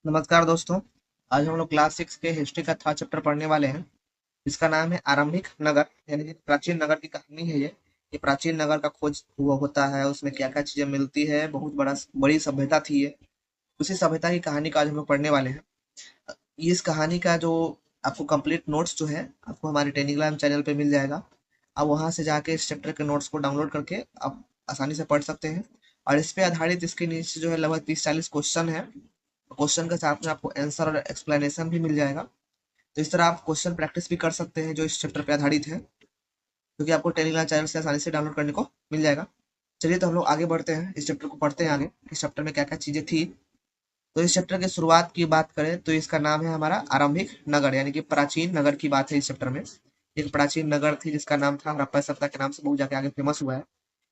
नमस्कार दोस्तों। आज हम लोग क्लास 6 के हिस्ट्री का थर्ड चैप्टर पढ़ने वाले हैं। इसका नाम है आरंभिक नगर, यानी कि प्राचीन नगर की कहानी है ये प्राचीन नगर का खोज हुआ होता है, उसमें क्या क्या चीजें मिलती है। बहुत बड़ी सभ्यता थी ये। उसी सभ्यता की कहानी का आज हम लोग पढ़ने वाले हैं। इस कहानी का जो आपको कंप्लीट नोट्स जो है आपको हमारे टेलीग्राम चैनल पे मिल जाएगा। आप वहां से जाके इस चैप्टर के नोट्स को डाउनलोड करके आप आसानी से पढ़ सकते हैं। और इस पे आधारित इसके नीचे जो है लगभग 30-40 क्वेश्चन है। क्वेश्चन के साथ में आपको आंसर और एक्सप्लेनेशन भी मिल जाएगा। तो इस तरह आप क्वेश्चन प्रैक्टिस भी कर सकते हैं जो इस चैप्टर पे आधारित है, क्योंकि आपको टेलीग्राम चैनल से आसानी से डाउनलोड करने को मिल जाएगा। चलिए तो हम लोग आगे बढ़ते हैं, इस चैप्टर को पढ़ते हैं आगे। इस चैप्टर में क्या क्या चीजें थी। तो इस चैप्टर की शुरुआत की बात करें तो इसका नाम है हमारा आरंभिक नगर, यानी कि प्राचीन नगर की बात है इस चैप्टर में। एक प्राचीन नगर थी जिसका नाम था हड़प्पा सभ्यता के नाम से बहुत जाके आगे फेमस हुआ है।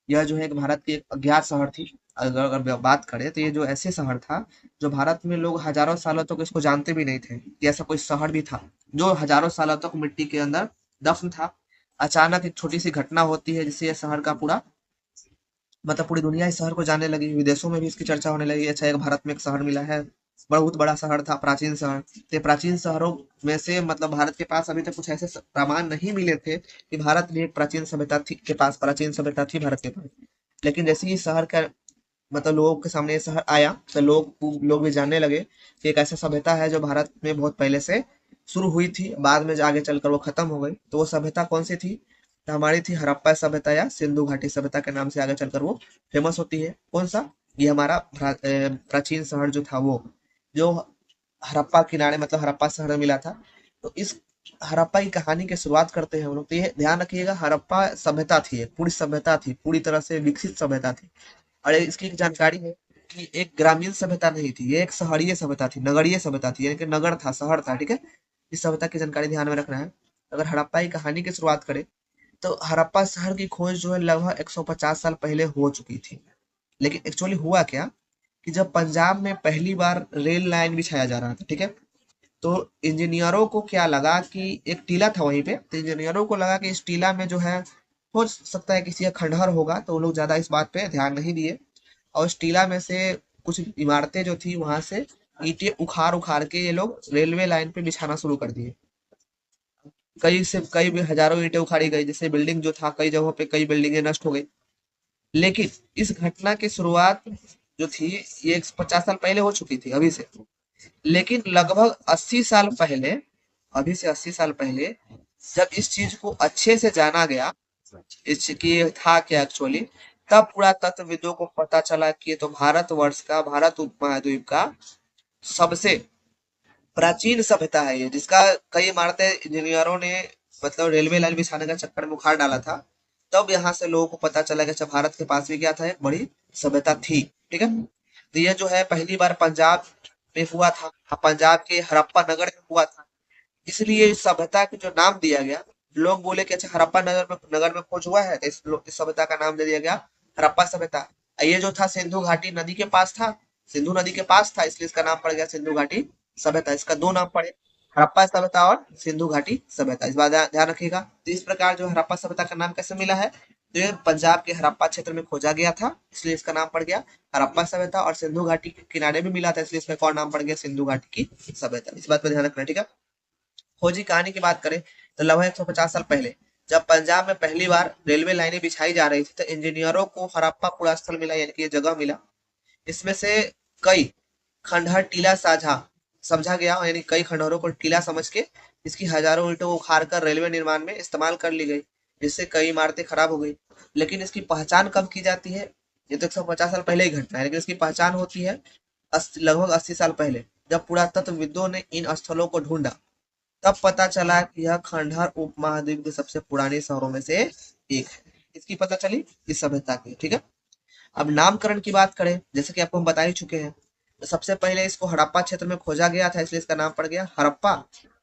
यह जो है एक भारत की एक अज्ञात शहर थी। अगर बात करें तो ये जो ऐसे शहर था जो भारत में लोग हजारों सालों तक इसको जानते भी नहीं थे कि ऐसा कोई शहर भी था, जो हजारों सालों तक मिट्टी के अंदर दफन था। अचानक एक छोटी सी घटना होती है जिससे यह शहर का पूरा मतलब पूरी दुनिया इस शहर को जानने लगी, विदेशों में भी इसकी चर्चा होने लगी। अच्छा, एक भारत में एक शहर मिला है, बहुत बड़ा शहर था, प्राचीन शहर। तो ये प्राचीन शहरों में से मतलब भारत के पास अभी तक कुछ ऐसे प्रमाण नहीं मिले थे कि भारत भी एक प्राचीन सभ्यता थी, के पास प्राचीन सभ्यता थी भारत के पास। लेकिन जैसे ही शहर का मतलब लोगों के सामने ये शहर आया तो लोग भी जानने लगे कि एक ऐसा सभ्यता है जो भारत में बहुत पहले से शुरू हुई थी, बाद में आगे चलकर वो खत्म हो गई। तो वो सभ्यता कौन सी थी? तो हमारी थी हड़प्पा सभ्यता या सिंधु घाटी सभ्यता के नाम से आगे चलकर वो फेमस होती है। कौन सा? ये हमारा प्राचीन शहर जो था वो, जो हड़प्पा किनारे मतलब हड़प्पा शहर में मिला था। तो इस हड़प्पा की कहानी की शुरुआत करते हैं हम लोग। तो ये ध्यान रखिएगा, हड़प्पा सभ्यता थी, एक पूरी सभ्यता थी, पूरी तरह से विकसित सभ्यता थी। और इसकी एक जानकारी है कि एक ग्रामीण सभ्यता नहीं थी, ये एक शहरीय सभ्यता थी, नगरीय सभ्यता थी, यानी कि नगर था, शहर था। ठीक है, इस सभ्यता की जानकारी ध्यान में रखना है। अगर हड़प्पा की कहानी की शुरुआत करें तो हड़प्पा शहर की खोज जो है लगभग 150 साल पहले हो चुकी थी। लेकिन एक्चुअली हुआ क्या कि जब पंजाब में पहली बार रेल लाइन बिछाया जा रहा था, ठीक है, तो इंजीनियरों को क्या लगा कि एक टीला था वहीं पे, तो इंजीनियरों को लगा कि इस टीला में जो है हो सकता है किसी का खंडहर होगा, तो वो लोग ज्यादा इस बात पे ध्यान नहीं दिए। और उस टीला में से कुछ इमारतें जो थी वहां से ईंटें उखाड़ उखाड़ के ये लोग रेलवे लाइन पे बिछाना शुरू कर दिए। कई भी हजारों ईंटें उखाड़ी गई, जैसे बिल्डिंग जो था कई जगहों पे कई बिल्डिंगें नष्ट हो गई। लेकिन इस घटना की शुरुआत जो थी ये 50 साल पहले हो चुकी थी अभी से। लेकिन लगभग 80 साल पहले, अभी से 80 साल पहले, जब इस चीज को अच्छे से जाना गया, इसकी था क्या एक्चुअली, तब पुरातत्वविदों को पता चला कि ये तो भारतवर्ष का, भारत उपमहाद्वीप का सबसे प्राचीन सभ्यता है ये, जिसका कई इमारतें इंजीनियरों ने मतलब रेलवे लाइन बिछाने का चक्कर में उखाड़ डाला था। तब यहाँ से लोगों को पता चला कि अच्छा, भारत के पास भी क्या था, एक बड़ी सभ्यता थी। ठीक है, तो ये जो है पहली बार पंजाब में हुआ था, पंजाब के हड़प्पा नगर में हुआ था। इसलिए इस सभ्यता को जो नाम दिया गया, लोग बोले कि अच्छा हड़प्पा नगर में खोज हुआ है, तो इस सभ्यता का नाम दे दिया गया हड़प्पा सभ्यता। ये जो था सिंधु घाटी नदी के पास था, सिंधु नदी के पास था, इसलिए इसका नाम पड़ गया सिंधु घाटी सभ्यता। इसका दो नाम पड़े, हड़प्पा सभ्यता और सिंधु घाटी सभ्यता। इस बात ध्यान रखिएगा। तो इस प्रकार जो हड़प्पा सभ्यता का नाम कैसे मिला है, तो ये पंजाब के हड़प्पा क्षेत्र में खोजा गया था, इसलिए इसका नाम पड़ गया हड़प्पा सभ्यता। और सिंधु घाटी के किनारे भी मिला था, इसलिए इसका एक और नाम पड़ गया सिंधु घाटी की सभ्यता। इस बात पर ध्यान रखना, ठीक है। खोजी कहानी की बात करें तो लगभग 150 साल पहले जब पंजाब में पहली बार रेलवे लाइनें बिछाई जा रही थी, तो इंजीनियरों को हड़प्पा पुरा स्थल मिला, यानी कि ये जगह मिला। इसमें से कई खंडहर टीला साझा समझा गया, यानी कई खंडहरों को टीला समझ के इसकी हजारों ईंटों को उखाड़ कर रेलवे निर्माण में इस्तेमाल कर ली गई, जिससे कई इमारतें खराब हो गई। लेकिन इसकी पहचान कब की जाती है? ये तो 150 साल पहले ही घटना है, लेकिन इसकी पहचान होती है लगभग 80 साल पहले, जब पुरातत्वविदों ने इन स्थलों को ढूंढा। तब पता चला कि यह खंडहर उपमहाद्वीप के सबसे पुराने शहरों में से एक है। इसकी पता चली इस सभ्यता की, ठीक है। अब नामकरण की बात करें, जैसे कि आपको हम बता ही चुके हैं, तो सबसे पहले इसको हड़प्पा क्षेत्र में खोजा गया था, इसलिए इसका नाम पड़ गया हड़प्पा।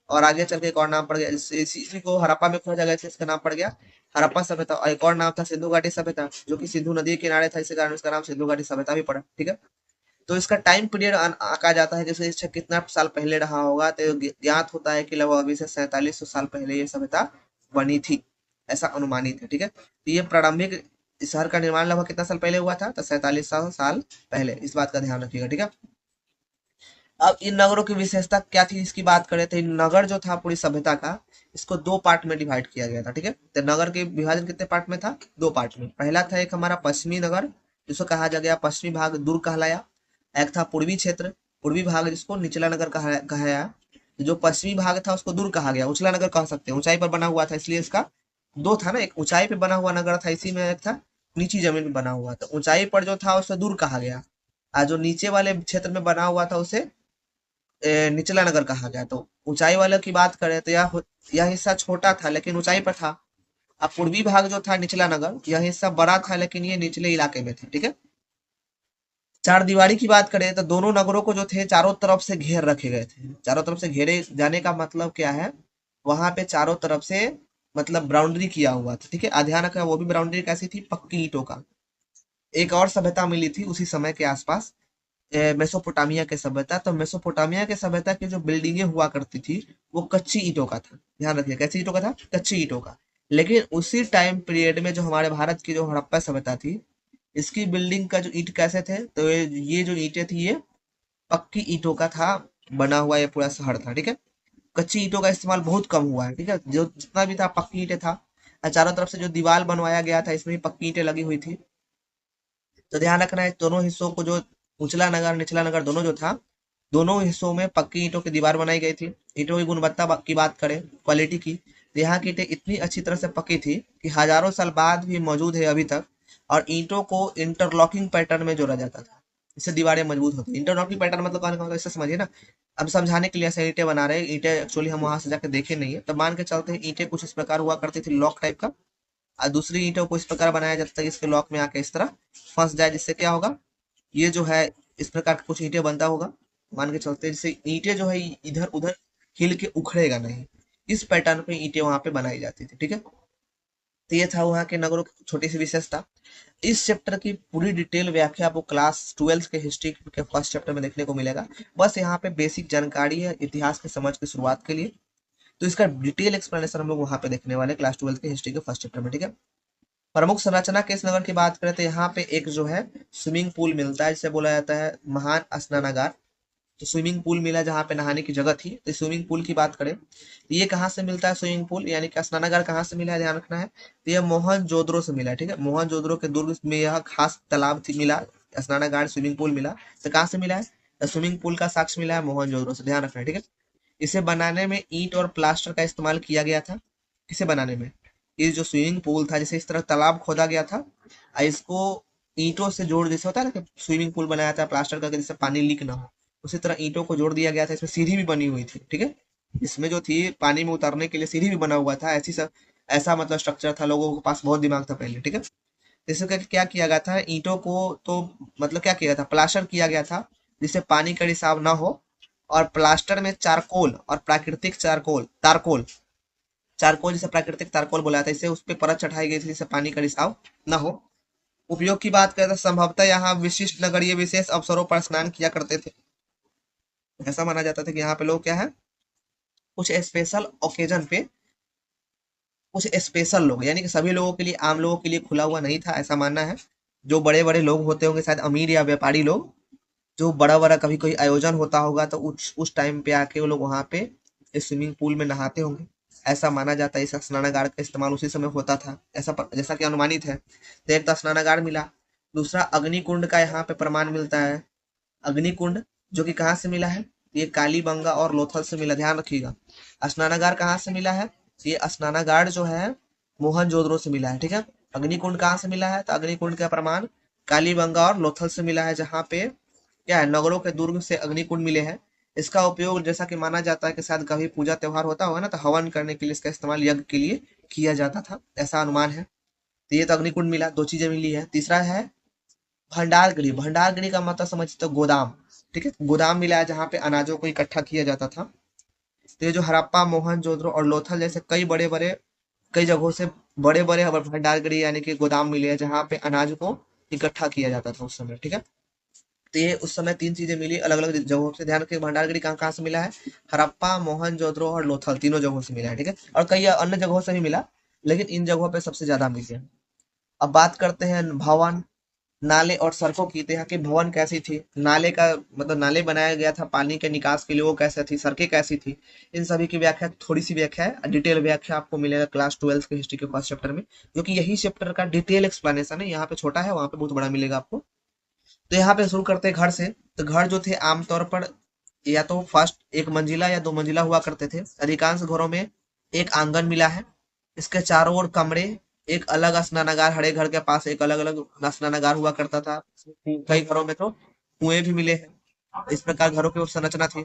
और आगे चल के एक और नाम पड़ गया, इसी को हड़प्पा में खोजा गया, इसलिए इसका नाम पड़ गया हड़प्पा सभ्यता। और एक और नाम था सिंधु घाटी सभ्यता, जो कि सिंधु नदी के किनारे था, इसी कारण इसका नाम सिंधु घाटी सभ्यता भी पड़ा, ठीक है। तो इसका टाइम पीरियड आका जाता है, जैसे इससे कितना साल पहले रहा होगा, तो ज्ञात होता है कि लगभग अभी से 4700 साल पहले ये सभ्यता बनी थी, ऐसा अनुमानित है, ठीक है। तो ये प्रारंभिक इस शहर का निर्माण लगभग कितना साल पहले हुआ था? तो 4700 साल पहले। इस बात का ध्यान रखिएगा, ठीक है। अब इन नगरों की विशेषता क्या थी इसकी बात करें तो इन नगर जो था पूरी सभ्यता का, इसको दो पार्ट में डिवाइड किया गया था। ठीक है, तो नगर के विभाजन कितने पार्ट में था? दो पार्ट में। पहला था एक हमारा पश्चिमी नगर, जिसको कहा जा गया पश्चिमी भाग, दुर्ग कहलाया। एक था पूर्वी क्षेत्र, पूर्वी भाग, जिसको निचला नगर कहा। जो पश्चिमी भाग था उसको दुर्ग कहा गया, उचला नगर कह सकते हैं, ऊंचाई पर बना हुआ था इसलिए इसका दो था ना, एक ऊंचाई पे बना हुआ नगर था, इसी में एक था नीची जमीन में बना हुआ था। ऊंचाई पर जो था उसे दुर्ग कहा गया, और जो नीचे वाले क्षेत्र में बना हुआ था उसे निचला नगर कहा गया। तो ऊंचाई वाले की बात करें तो यह हिस्सा छोटा था लेकिन ऊंचाई पर था। अब पूर्वी भाग जो था निचला नगर, यह हिस्सा बड़ा था लेकिन ये निचले इलाके में थे। ठीक है, चार दीवारी की बात करें तो दोनों नगरों को जो थे चारों तरफ से घेर रखे गए थे। चारों तरफ से घेरे जाने का मतलब क्या है? वहां पे चारों तरफ से मतलब बाउंड्री किया हुआ था। ठीक है, ध्यान रखना वो भी बाउंड्री कैसी थी? पक्की ईंटों का। एक और सभ्यता मिली थी उसी समय के आसपास, मेसोपोटामिया के सभ्यता। तो मेसोपोटामिया के सभ्यता की जो बिल्डिंगें हुआ करती थी वो कच्ची ईंटों का था। ध्यान रखिए, कैसी ईंटों का था? कच्ची ईंटों का। लेकिन उसी टाइम पीरियड में जो हमारे भारत की जो हड़प्पा सभ्यता थी, इसकी बिल्डिंग का जो ईंट कैसे थे? तो ये जो ईंटें थी ये पक्की ईंटों का था बना हुआ, ये पूरा शहर था। ठीक है, कच्ची ईंटों का इस्तेमाल बहुत कम हुआ है। ठीक है, जो जितना भी था पक्की ईंटें था। और चारों तरफ से जो दीवार बनवाया गया था इसमें भी पक्की ईंटें लगी हुई थी। तो ध्यान रखना है दोनों हिस्सों को, जो उचला नगर निचला नगर दोनों जो था, दोनों हिस्सों में पक्की ईंटों की दीवार बनाई गई थी। ईंटों की गुणवत्ता की बात करें, क्वालिटी की, तो यहाँ की ईंटें इतनी अच्छी तरह से पकी थी कि हजारों साल बाद भी मौजूद है अभी तक। और ईंटों को इंटरलॉकिंग पैटर्न में जोड़ा जाता था, इससे दीवारें मजबूत होती। इंटरलॉकिंग पैटर्न मतलब कहने का मतलब इससे समझिए ना। अब समझाने के लिए ऐसे ईंटें बना रहे हैं, ईंटें एक्चुअली हम वहां से जाकर देखे नहीं है, तो मान के चलते हैं ईंटें कुछ इस प्रकार हुआ करती थी, लॉक टाइप का। और दूसरी ईंटों को इस प्रकार बनाया जाता है कि इसके लॉक में आके इस तरह फंस जाए, जिससे क्या होगा, ये जो है इस प्रकार का कुछ ईंटें बनता होगा। मान के चलते हैं जैसे ईंटें जो है इधर उधर हिल के उखड़ेगा नहीं, इस पैटर्न पे ईंटें वहां पे बनाई जाती थी। ठीक है, तो ये था वहाँ के नगरों की छोटी सी विशेषता। इस चैप्टर की पूरी डिटेल व्याख्या आपको क्लास 12 के हिस्ट्री के फर्स्ट चैप्टर में देखने को मिलेगा। बस यहाँ पे बेसिक जानकारी है इतिहास की समझ की शुरुआत के लिए। तो इसका डिटेल एक्सप्लेनेशन हम लोग वहाँ पे देखने वाले क्लास 12 के हिस्ट्री के फर्स्ट चैप्टर में। ठीक है, प्रमुख संरचना के इस नगर की बात करें तो यहाँ पे एक जो है स्विमिंग पूल मिलता है, जिसे बोला जाता है महान स्नानागार। तो स्विमिंग पूल मिला जहाँ पे नहाने की जगह थी। तो स्विमिंग पूल की बात करें तो ये कहाँ से मिलता है? स्विमिंग पूल यानी कि स्नानागार कहाँ से मिला है, ध्यान रखना है। तो ये मोहनजोदड़ो से मिला है। ठीक है, मोहनजोदड़ो के दुर्ग में यह खास तालाब थी मिला, स्नानागार स्विमिंग पूल मिला। तो कहाँ से मिला है? तो स्विमिंग पूल का साक्ष्य मिला है मोहनजोदड़ो से, ध्यान रखना है। ठीक है, इसे बनाने में ईंट और प्लास्टर का इस्तेमाल किया गया था। किसे बनाने में? ये जो स्विमिंग पूल था, जैसे इस तरह तालाब खोदा गया था और इसको ईंटों से जोड़, जैसे होता है ना कि स्विमिंग पूल बनाया था प्लास्टर करके जिससे पानी लीक ना हो, उसी तरह ईंटों को जोड़ दिया गया था। इसमें सीढ़ी भी बनी हुई थी। ठीक है, इसमें जो थी पानी में उतरने के लिए सीढ़ी भी बना हुआ था। ऐसी सब ऐसा मतलब स्ट्रक्चर था, लोगों के पास बहुत दिमाग था पहले। ठीक है, इससे क्या किया गया था, ईंटों को तो मतलब क्या किया गया था, प्लास्टर किया गया था जिससे पानी का रिसाव ना हो। और प्लास्टर में चारकोल और प्राकृतिक चारकोल तारकोल चारकोल जिसे प्राकृतिक तारकोल बोला था, इससे उस पर परत चढ़ाई गई थी जिससे पानी का रिसाव न हो। उपयोग की बात करें तो संभवतः यहाँ विशिष्ट नगरीय विशेष अवसरों पर स्नान किया करते थे। ऐसा माना जाता था कि यहाँ पे लोग क्या है, कुछ स्पेशल ओकेजन पे, कुछ स्पेशल लोग यानी कि सभी लोगों के लिए, आम लोगों के लिए खुला हुआ नहीं था, ऐसा मानना है। जो बड़े बड़े लोग होते होंगे शायद अमीर या व्यापारी लोग, जो बड़ा बड़ा कभी कोई आयोजन होता होगा तो उस टाइम पे आके वो लोग वहां पे इस स्विमिंग पूल में नहाते होंगे। ऐसा माना जाता है, इस स्नानागार का इस्तेमाल उसी समय होता था, जैसा कि अनुमानित है। तो एक तो स्नानागार मिला, दूसरा अग्निकुंड का यहाँ पे प्रमाण मिलता है। अग्निकुंड जो कि कहाँ से मिला है? ये कालीबंगा और लोथल से मिला, ध्यान रखिएगा। स्नानागार कहाँ से मिला है? ये स्नानागार जो है मोहनजोदड़ो से मिला है। ठीक है, अग्निकुंड कहाँ से मिला है? तो अग्निकुंड का प्रमाण कालीबंगा और लोथल से मिला है, जहाँ पे क्या है, नगरों के दुर्ग से अग्निकुंड मिले हैं। इसका उपयोग जैसा कि माना जाता है कि शायद कभी पूजा त्योहार होता होगा ना, तो हवन करने के लिए इसका इस्तेमाल यज्ञ के लिए किया जाता था, ऐसा अनुमान है। तो ये तो अग्निकुंड मिला, दो चीजें मिली है। तीसरा है भंडारगृह। भंडारगृह का मतलब समझते तो गोदाम। ठीक है, गोदाम मिला है जहाँ पे अनाजों को इकट्ठा किया जाता था। तो ये जो हड़प्पा मोहनजोदड़ो और लोथल जैसे कई बड़े बड़े, कई जगहों से बड़े बड़े भंडारगृह यानी कि गोदाम मिले हैं जहाँ पे अनाज को इकट्ठा किया जाता था उस समय। ठीक है, तो ये उस समय तीन चीजें मिली अलग अलग जगहों से। ध्यान रखिए भंडारगढ़ी कहाँ कहाँ से मिला है? हड़प्पा मोहनजोदड़ो और लोथल तीनों जगहों से मिला है। ठीक है, और कई अन्य जगहों से भी मिला, लेकिन इन जगहों पे सबसे ज्यादा मिली है। अब बात करते हैं भवन। नाले और सड़कों की, तो यहाँ की भवन कैसी थी, नाले का मतलब नाले बनाया गया था पानी के निकास के लिए, वो कैसे थी, सड़कें कैसी थी, इन सभी की व्याख्या, थोड़ी सी व्याख्या है, डिटेल व्याख्या आपको मिलेगा क्लास 12 के हिस्ट्री के फर्स्ट चैप्टर में, क्योंकि यही चैप्टर का डिटेल एक्सप्लेनेशन है, यहाँ पे छोटा है, वहाँ पे बहुत बड़ा मिलेगा आपको। तो यहाँ पे शुरू करते हैं घर से। तो घर जो थे आमतौर पर या तो फर्स्ट एक मंजिला या दो मंजिला हुआ करते थे। अधिकांश घरों में एक आंगन मिला है, इसके चारों ओर कमरे, एक अलग स्नानागार, हर एक घर के पास एक अलग अलग स्नानागार हुआ करता था। कई घरों में तो कुएं भी मिले हैं। इस प्रकार घरों की संरचना थी।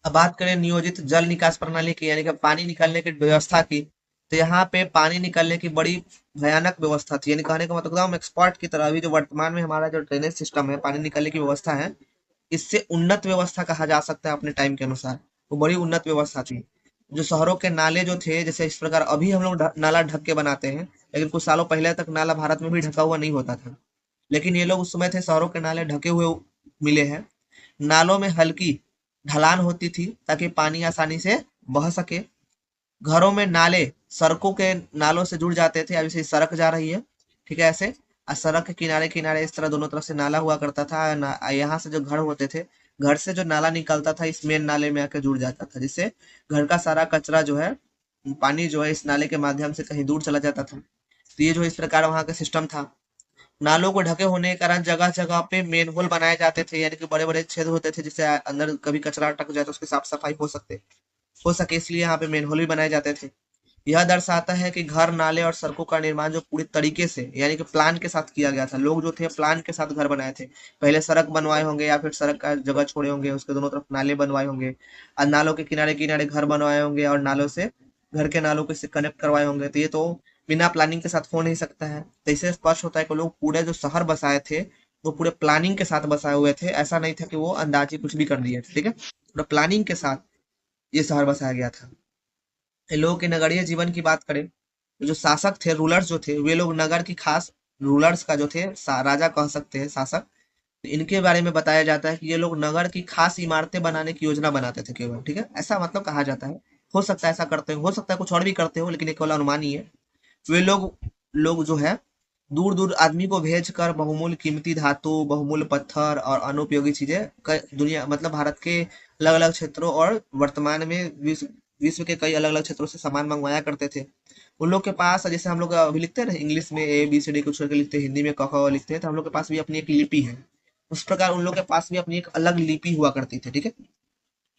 अब बात करें नियोजित जल निकास प्रणाली की, यानी कि पानी निकालने की व्यवस्था की, तो यहाँ पे पानी निकालने की बड़ी भयानक व्यवस्था थी। यानी कहने का मतलब एकदम एक्सपर्ट की तरह, अभी जो वर्तमान में हमारा जो ड्रेनेज सिस्टम है, पानी निकालने की व्यवस्था है, इससे उन्नत व्यवस्था कहा जा सकता है अपने टाइम के अनुसार। वो बड़ी उन्नत व्यवस्था थी। जो शहरों के नाले जो थे, जैसे इस प्रकार अभी हम लोग नाला ढक के बनाते हैं, लेकिन कुछ सालों पहले तक नाला भारत में भी ढका हुआ नहीं होता था। लेकिन ये लोग उस समय थे, शहरों के नाले ढके हुए मिले हैं। नालों में हल्की ढलान होती थी ताकि पानी आसानी से बह सके। घरों में नाले सड़कों के नालों से जुड़ जाते थे। अब जैसे सड़क जा रही है, ठीक है, ऐसे सड़क के किनारे किनारे इस तरह दोनों तरफ से नाला हुआ करता था। यहाँ से जो घर होते थे, घर से जो नाला निकलता था इस मेन नाले में आकर जुड़ जाता था, जिससे घर का सारा कचरा जो है, पानी जो है, इस नाले के माध्यम से कहीं दूर चला जाता था। तो ये जो इस प्रकार वहां का सिस्टम था। नालों को ढके होने के कारण जगह जगह पे मेन होल बनाए जाते थे, यानी कि बड़े बड़े छेद होते थे, जिससे अंदर कभी कचरा अटक जाए तो उसकी साफ सफाई हो सके, इसलिए यहाँ पे मेन होल भी बनाए जाते थे। यह दर्शाता है कि घर, नाले और सड़कों का निर्माण जो पूरी तरीके से, यानी कि प्लान के साथ किया गया था। लोग जो थे प्लान के साथ घर बनाए थे। पहले सड़क बनवाए होंगे या फिर सड़क का जगह छोड़े होंगे, उसके दोनों तरफ नाले बनवाए होंगे, और नालों के किनारे किनारे घर बनवाए होंगे, और नालों से घर के नालों को कनेक्ट करवाए होंगे। तो ये तो बिना प्लानिंग के साथ हो नहीं सकता है। तो इससे स्पष्ट होता है कि लोग पूरे जो शहर बसाए थे, वो पूरे प्लानिंग के साथ बसाए हुए थे। ऐसा नहीं था कि वो अंदाजी कुछ भी कर दिए थे, ठीक है। पूरा प्लानिंग के साथ ये शहर बसाया गया था। लोगों के नगरीय जीवन की बात करें, तो जो शासक थे, रूलर्स जो थे, वे लोग नगर की खास, रूलर्स का जो थे राजा कह सकते हैं, शासक। तो इनके बारे में बताया जाता है कि ये लोग नगर की खास इमारतें बनाने की योजना बनाते थे केवल, ठीक है, ऐसा मतलब कहा जाता है। हो सकता है ऐसा करते हो सकता है कुछ और भी करते हो, लेकिन ये केवल अनुमान ही है। वे लोग लोग जो है दूर दूर आदमी को भेज कर बहुमूल्य कीमती धातु, बहुमूल्य पत्थर और अनुपयोगी चीजें दुनिया मतलब भारत के अलग अलग क्षेत्रों और वर्तमान में विश्व के कई अलग अलग क्षेत्रों से सामान मंगवाया करते थे। उन लोग के पास, जैसे हम लोग अभी लिखते हैं ना इंग्लिश में ए बी सी डी कुछ करके लिखते हैं, हिंदी में क ख लिखते हैं, तो हम लोग के पास भी अपनी एक लिपि है। उस प्रकार उन लोग के पास भी अपनी एक अलग लिपि हुआ करती थी, ठीक है।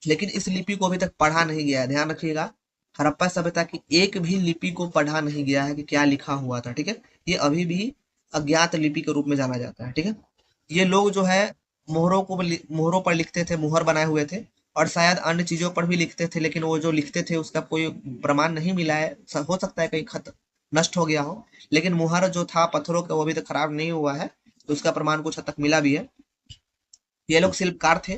लेकिन इस लिपि को अभी तक पढ़ा नहीं गया है, ध्यान रखिएगा। हड़प्पा सभ्यता की एक भी लिपि को पढ़ा नहीं गया है कि क्या लिखा हुआ था, ठीक है। ये अभी भी अज्ञात लिपि के रूप में जाना जाता है, ठीक है। ये लोग जो है मोहरों पर लिखते थे, मुहर बनाए हुए थे, और शायद अन्य चीजों पर भी लिखते थे, लेकिन वो जो लिखते थे उसका कोई प्रमाण नहीं मिला है। हो सकता है कहीं खत नष्ट हो गया हो, लेकिन मुहर जो था पत्थरों का, वो अभी तक खराब नहीं हुआ है, तो उसका प्रमाण कुछ हद तक मिला भी है। ये लोग शिल्पकार थे,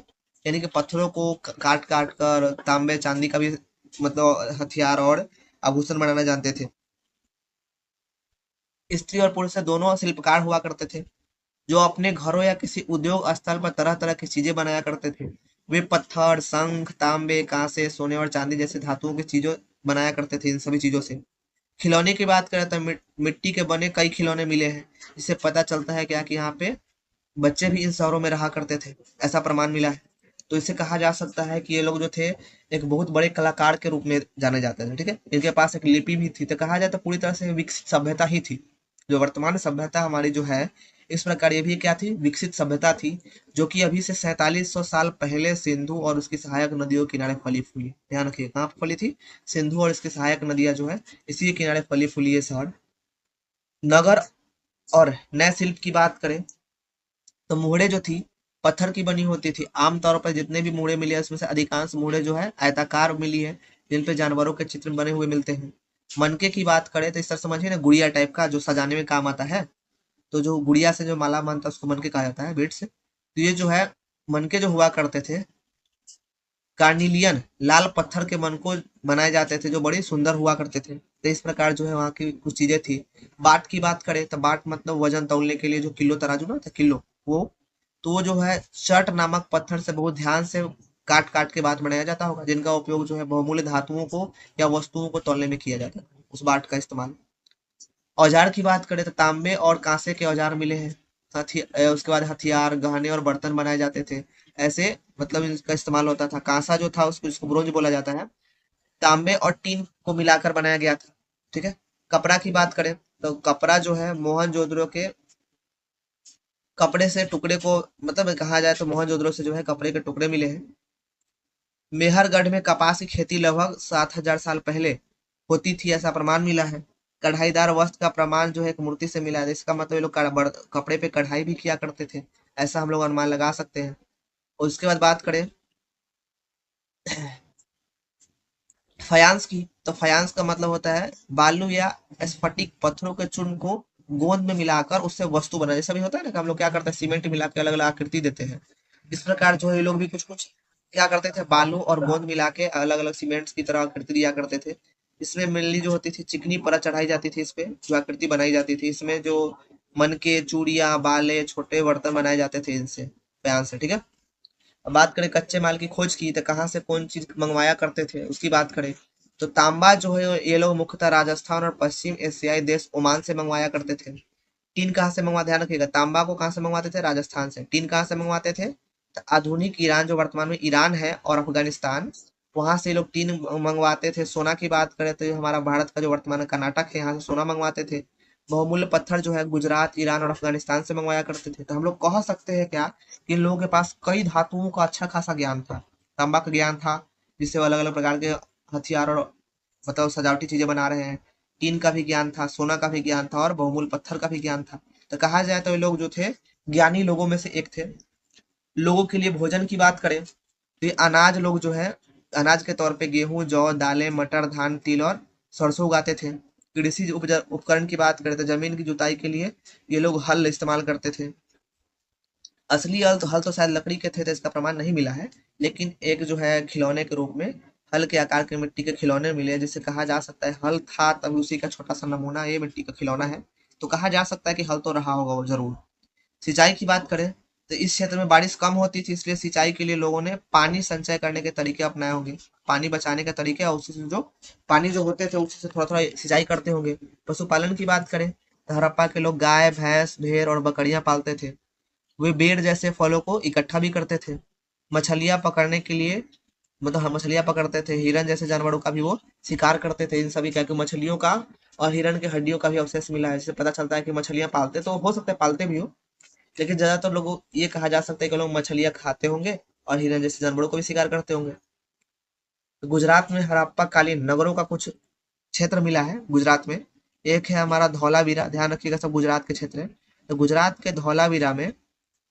यानी कि पत्थरों को काट काट कर तांबे चांदी का भी मतलब हथियार और आभूषण बनाना जानते थे। स्त्री और पुरुष दोनों शिल्पकार हुआ करते थे, जो अपने घरों या किसी उद्योग स्थल पर तरह तरह की चीजें बनाया करते थे। वे पत्थर, शंख, तांबे, कांसे, सोने और चांदी जैसे धातुओं की चीजों बनाया करते थे। इन सभी चीजों से खिलौने की बात करें तो मिट्टी के बने कई खिलौने मिले हैं, जिससे पता चलता है क्या कि यहाँ पे बच्चे भी इन शहरों में रहा करते थे, ऐसा प्रमाण मिला है। तो इसे कहा जा सकता है कि ये लोग जो थे एक बहुत बड़े कलाकार के रूप में जाने जाते थे, ठीक है। इनके पास एक लिपि भी थी, तो कहा जाए तो पूरी तरह से विकसित सभ्यता ही थी। जो वर्तमान सभ्यता हमारी जो है, इस प्रकार ये भी क्या थी, विकसित सभ्यता थी, जो कि अभी से 4700 साल पहले सिंधु और उसकी सहायक नदियों के किनारे फली फूली। ध्यान रखिए कहाँ पे फली थी, सिंधु और इसकी सहायक नदियां जो है, इसी के किनारे फली फूली ये शहर। नगर और नए शिल्प की बात करें तो मुहड़े जो थी पत्थर की बनी होती थी। आमतौर पर जितने भी मुहड़े मिले हैं उसमें से अधिकांश मुहड़े जो है आयताकार मिली है, जिन पे जानवरों के चित्र बने हुए मिलते हैं। मनके की बात करें तो इस तरह समझिए ना, गुड़िया टाइप का जो सजाने में काम आता है। तो जो गुड़िया से जो माला मानता है उसको मनके कहा जाता है, बीट से। तो ये जो है मनके जो हुआ करते थे, कार्निलियन लाल पत्थर के मनको बनाए जाते थे, जो बड़े सुंदर हुआ करते थे। तो इस प्रकार जो है वहाँ की कुछ चीजें थी। बाट की बात करें तो बाट मतलब वजन तौलने के लिए जो किलो तराजू ना था, किलो, वो तो वो जो है शर्ट नामक पत्थर से बहुत ध्यान से काट काट के बात बनाया जाता होगा, जिनका उपयोग जो है बहुमूल्य धातुओं को या वस्तुओं को तौलने में किया जाता है, उस बाट का इस्तेमाल। औजार की बात करें तो तांबे और कांसे के औजार मिले हैं। उसके बाद हथियार, गहने और बर्तन बनाए जाते थे। ऐसे मतलब इसका इस्तेमाल होता था। कांसा जो था उसको जिसको ब्रोंज बोला जाता है, तांबे और टीन को मिलाकर बनाया गया था। ठीक है। कपड़ा की बात करें तो कपड़ा जो है मोहनजोदड़ो के कपड़े से टुकड़े को, मतलब कहा जाए तो मोहनजोदड़ो से जो है कपड़े के टुकड़े मिले हैं। मेहरगढ़ में कपास की खेती लगभग 7,000 साल पहले होती थी, ऐसा प्रमाण मिला है। कढ़ाईदार वस्त्र का प्रमाण जो है एक मूर्ति से मिला है, इसका मतलब ये लोग कपड़े पे कढ़ाई भी किया करते थे, ऐसा हम लोग अनुमान लगा सकते हैं। और उसके बाद बात करें फयांस की, तो फयांस का मतलब होता है बालू या स्फटिक पत्थरों के चूर्ण को गोंद में मिलाकर उससे वस्तु बना, जैसा भी होता है ना कि हम लोग क्या करते हैं सीमेंट मिला के अलग अलग आकृति देते हैं, इस प्रकार जो है ये लोग भी कुछ कुछ क्या करते थे, बालू और गोंद मिला के अलग अलग सीमेंट्स की तरह आकृति दिया करते थे। इसमें मेनली जो होती थी चिकनी परत चढ़ाई जाती थी, इस पे जो आकृति बनाई जाती थी, इसमें जो मन के चूड़ियां, बाले, छोटे बर्तन बनाए जाते थे इनसे, बयान से। ठीक है। अब बात करें कच्चे माल की खोज की तो कहाँ से कौन चीज मंगवाया करते थे उसकी बात करें तो तांबा जो है ये लोग मुख्यतः राजस्थान और पश्चिम एशियाई देश ओमान से मंगवाया करते थे। टीन कहाँ से मंगवा, ध्यान रखिएगा, तांबा को कहाँ से मंगवाते थे, राजस्थान से। टीन कहाँ से मंगवाते थे, तो आधुनिक ईरान जो वर्तमान में ईरान है और अफगानिस्तान, वहां से ये लोग टीन मंगवाते थे। सोना की बात करें तो ये हमारा भारत का जो वर्तमान में कर्नाटक है, यहाँ से सोना मंगवाते थे। बहुमूल्य पत्थर जो है गुजरात, ईरान और अफगानिस्तान से मंगवाया करते थे। तो हम लोग कह सकते हैं क्या कि इन लोगों के पास कई धातुओं का अच्छा खासा ज्ञान था। तांबा का ज्ञान था, जिससे वो अलग अलग प्रकार के हथियार और मतलब सजावटी चीजें बना रहे हैं। टीन का भी ज्ञान था, सोना का भी ज्ञान था और बहुमूल्य पत्थर का भी ज्ञान था। तो कहा जाए तो ये लोग जो थे ज्ञानी लोगों में से एक थे। लोगों के लिए भोजन की बात करें तो ये अनाज लोग जो है अनाज के तौर पे गेहूं, जौ, दालें, मटर, धान, तिल और सरसों उगाते थे। कृषि उपकरण की बात करें तो जमीन की जुताई के लिए ये लोग हल इस्तेमाल करते थे। असली हल तो शायद लकड़ी के थे, तो इसका प्रमाण नहीं मिला है। लेकिन एक जो है खिलौने के रूप में हल के आकार के मिट्टी के खिलौने मिले हैं, जिससे कहा जा सकता है हल था, तभी उसी का छोटा सा नमूना ये मिट्टी का खिलौना है। तो कहा जा सकता है कि हल तो रहा होगा वो जरूर। सिंचाई की बात करें तो इस क्षेत्र में बारिश कम होती थी, इसलिए सिंचाई के लिए लोगों ने पानी संचय करने के तरीके अपनाए होंगे। पानी बचाने के तरीके और उसी से जो पानी जो होते थे उसी से थोड़ा थोड़ा सिंचाई करते होंगे। पशुपालन की बात करें तो हड़प्पा के लोग गाय, भैंस, भेड़ और बकरियां पालते थे। वे बेर जैसे फलों को इकट्ठा भी करते थे। मछलियां पकड़ने के लिए मतलब हम मछलियां पकड़ते थे। हिरन जैसे जानवरों का भी वो शिकार करते थे। इन सभी क्या कि मछलियों का और हिरन के हड्डियों का भी अवशेष मिला है, जिससे पता चलता है कि मछलियां पालते तो हो सकता है, पालते भी हो, लेकिन ज्यादातर लोग ये कहा जा सकता है कि लोग मछलियां खाते होंगे और हिरन जैसे जानवरों को भी शिकार करते होंगे। तो गुजरात में हड़प्पा कालीन नगरों का कुछ क्षेत्र मिला है गुजरात में। एक है हमारा धौलावीरा, ध्यान रखिएगा सब गुजरात के क्षेत्र है। तो गुजरात के धौलावीरा में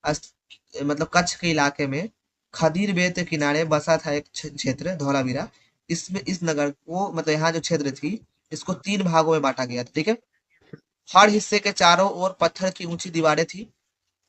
मतलब कच्छ के इलाके में खदीर बेट के किनारे बसा था एक क्षेत्र धौलावीरा। इसमें इस नगर को मतलब यहाँ जो क्षेत्र थी इसको 3 भागों में बांटा गया था। ठीक है। हर हिस्से के चारों ओर पत्थर की ऊंची दीवारें थी।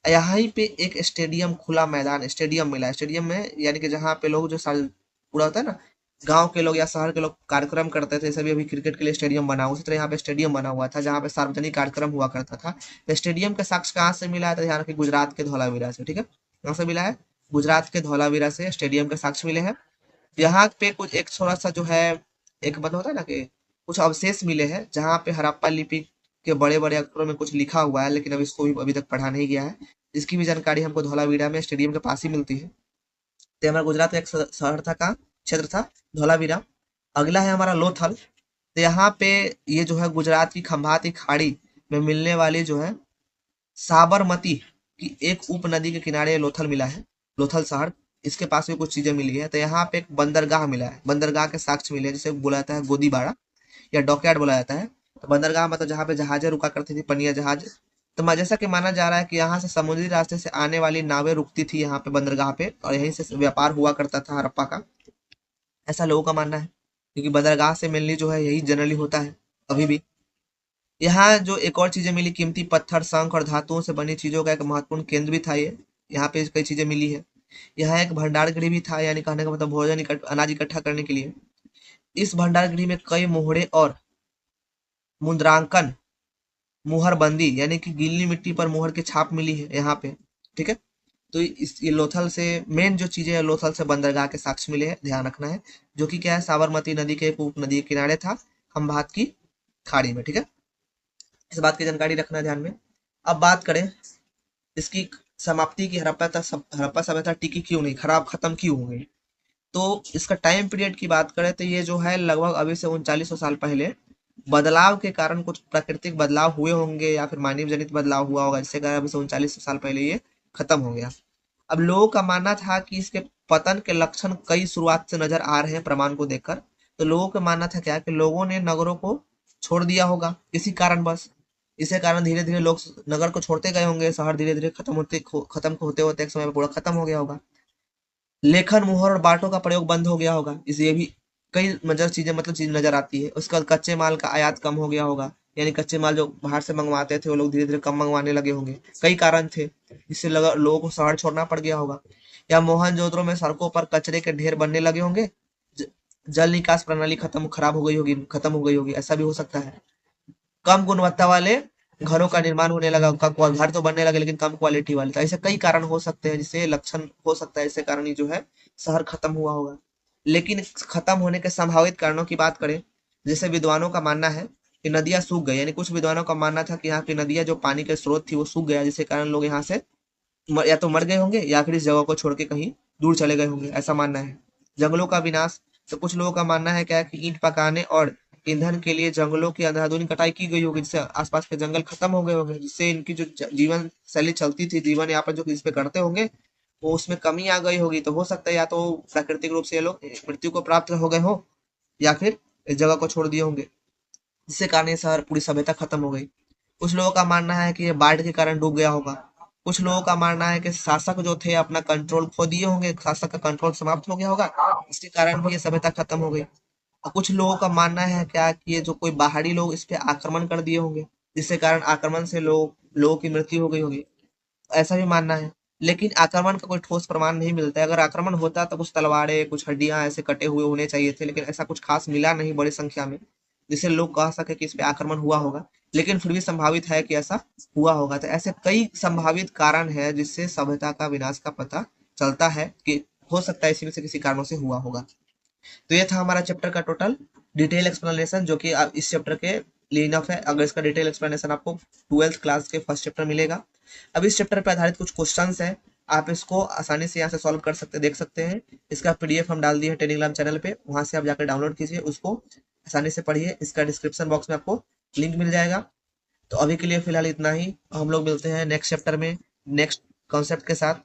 यहाँ ही पे एक स्टेडियम, खुला मैदान स्टेडियम मिला है। स्टेडियम में यानी कि जहाँ पे लोग जो पूरा होता है ना, गांव के लोग या शहर के लोग कार्यक्रम करते थे, सभी अभी क्रिकेट के लिए स्टेडियम बना हुआ, उसी तरह यहाँ पे स्टेडियम बना हुआ था जहाँ पे सार्वजनिक कार्यक्रम हुआ करता था। तो स्टेडियम के साक्ष्य कहाँ से मिला है, तो यहाँ रखिए गुजरात के धौलावीरा से। ठीक है। कहाँ से मिला है, गुजरात के धौलावीरा से स्टेडियम के साक्ष्य मिले हैं। यहाँ पे कुछ एक थोड़ा सा जो है एक मतलब होता है ना कि कुछ अवशेष मिले हैं जहाँ पे हड़प्पा लिपि के बड़े बड़े अक्षरों में कुछ लिखा हुआ है, लेकिन अब इसको भी अभी तक पढ़ा नहीं गया है। इसकी भी जानकारी हमको धौलावीरा में स्टेडियम के पास ही मिलती है। तो हमारा गुजरात में एक शहर था, कहाँ क्षेत्र था, धौलावीरा। अगला है हमारा लोथल। तो यहाँ पे ये जो है गुजरात की खंभाती खाड़ी में मिलने वाली जो है साबरमती की एक उप नदी के किनारे लोथल मिला है, लोथल शहर। इसके पास भी कुछ चीजें मिली है। तो यहाँ पे एक बंदरगाह मिला है, बंदरगाह के साक्ष्य मिले हैं, जिसे बोला जाता है गोदीबाड़ा या डॉकयार्ड बोला जाता है। तो बंदरगाह मतलब जहाँ पे जहाजें रुका करती थी, पनिया जहाज। तो जैसा कि माना जा रहा है कि यहाँ से समुद्री रास्ते से आने वाली नावें रुकती थी यहाँ पे बंदरगाह पे, और यहीं से व्यापार हुआ करता था हड़प्पा का, ऐसा लोगों का मानना है। क्योंकि बंदरगाह से मेनली जो है यही जनरली होता है अभी भी। यहाँ जो एक और चीजें मिली, कीमती पत्थर, शंख और धातुओं से बनी चीजों का एक महत्वपूर्ण केंद्र भी था ये। यहाँ पे कई चीजें मिली है। यहाँ एक भंडार गृह भी था, यानी कहने का मतलब भोजन अनाज इकट्ठा करने के लिए। इस भंडार गृह में कई मोहड़े और मुद्रांकन, मुहर बंदी यानी कि गीली मिट्टी पर मुहर की छाप मिली है यहाँ पे। ठीक है। तो ये लोथल से मेन जो चीजें है, लोथल से बंदरगाह के साक्ष्य मिले हैं, ध्यान रखना है, जो कि क्या है, साबरमती नदी के उप नदी के किनारे था, खंभात की खाड़ी में। ठीक है, इस बात की जानकारी रखना है ध्यान में। अब बात करें इसकी समाप्ति की, हड़प्पा सभ्यता टिकी क्यों नहीं, खराब खत्म क्यों हो गई। तो इसका टाइम पीरियड की बात करें तो ये जो है लगभग अभी से 3900 साल पहले बदलाव के कारण, कुछ प्राकृतिक बदलाव हुए होंगे या फिर मानव जनित बदलाव हुआ होगा, जिससे कारण अभी से 3900 साल पहले ये खत्म हो गया। अब लोगों का मानना था कि इसके पतन के लक्षण कई शुरुआत से नजर आ रहे हैं प्रमाण को देखकर। तो लोगों का मानना था क्या कि लोगों ने नगरों को छोड़ दिया होगा किसी कारण बस, इसी कारण धीरे धीरे लोग नगर को छोड़ते गए होंगे, शहर धीरे धीरे खत्म होते होते एक समय में पूरा खत्म हो गया होगा। लेखन मुहर और बाटों का प्रयोग बंद हो गया होगा, इसे भी कई नजर चीजें मतलब चीज नजर आती है। उसके बाद कच्चे माल का आयात कम हो गया होगा, यानी कच्चे माल जो बाहर से मंगवाते थे वो लोग धीरे धीरे कम मंगवाने लगे होंगे, कई कारण थे, इससे लगा लोगों को शहर छोड़ना पड़ गया होगा। या मोहनजोदड़ो में सड़कों पर कचरे के ढेर बनने लगे होंगे, ज- जल निकास प्रणाली खराब हो गई होगी, खत्म हो गई होगी, ऐसा भी हो सकता है। कम गुणवत्ता वाले घरों का निर्माण होने लगा, घर तो बनने लगे लेकिन कम क्वालिटी वाले, तो ऐसे कई कारण हो सकते हैं जिससे लक्षण हो सकता है, इससे कारण ही जो है शहर खत्म हुआ होगा। लेकिन खत्म होने के संभावित कारणों की बात करें, जैसे विद्वानों का मानना है कि नदियां सूख गई, यानी कुछ विद्वानों का मानना था कि यहाँ की नदियां जो पानी के स्रोत थी वो सूख गया, जिसके कारण लोग यहाँ से या तो मर गए होंगे या फिर इस जगह को छोड़ के कहीं दूर चले गए होंगे, ऐसा मानना है। जंगलों का विनाश, तो कुछ लोगों का मानना है क्या है कि ईंट पकाने और ईंधन के लिए जंगलों की अंधाधुंध कटाई की गई होगी, जिससे आसपास के जंगल खत्म हो गए होंगे, जिससे इनकी जो जीवन शैली चलती थी, जीवन यापन जो इस पे करते होंगे, वो उसमें कमी आ गई होगी। तो हो सकता है या तो प्राकृतिक रूप से ये लोग मृत्यु को प्राप्त हो गए हो, या फिर इस जगह को छोड़ दिए होंगे, जिससे कारण ये शहर पूरी सभ्यता खत्म हो गई। कुछ लोगों का मानना है कि ये बाढ़ के कारण डूब गया होगा। कुछ लोगों का मानना है कि शासक जो थे अपना कंट्रोल खो दिए होंगे, शासक का कंट्रोल समाप्त हो गया होगा, इसके कारण भी ये सभ्यता खत्म हो गई। और कुछ लोगों का मानना है क्या कि ये जो कोई बाहरी लोग इस पे आक्रमण कर दिए होंगे, जिससे कारण आक्रमण से लोगों की मृत्यु हो गई होगी, ऐसा भी मानना है। लेकिन आक्रमण का कोई ठोस प्रमाण नहीं मिलता है, अगर आक्रमण होता तो कुछ तलवारें, कुछ हड्डियां ऐसे कटे हुए होने चाहिए थे, लेकिन ऐसा कुछ खास मिला नहीं बड़ी संख्या में, जिससे लोग कह सके कि इस पे आक्रमण हुआ होगा। लेकिन फिर भी संभावित है कि ऐसा हुआ होगा। तो ऐसे कई संभावित कारण है जिससे सभ्यता का विनाश का पता चलता है कि हो सकता है इसी में से किसी कारणों से हुआ होगा। तो ये था हमारा चैप्टर का टोटल डिटेल एक्सप्लेनेशन, जो कि आप इस चैप्टर के लिए इनफ है। अगर इसका डिटेल एक्सप्लेनेशन आपको 12th क्लास के फर्स्ट चैप्टर मिलेगा। अब इस चैप्टर पर आधारित कुछ क्वेश्चंस है, आप इसको आसानी से यहाँ से सॉल्व कर सकते देख सकते हैं। इसका पीडीएफ हम डाल दिए हैं टेलीग्राम चैनल पे, वहां से आप जाकर डाउनलोड कीजिए, उसको आसानी से पढ़िए। इसका डिस्क्रिप्शन बॉक्स में आपको लिंक मिल जाएगा। तो अभी के लिए फिलहाल इतना ही, हम लोग मिलते हैं नेक्स्ट चैप्टर में नेक्स्ट कॉन्सेप्ट के साथ।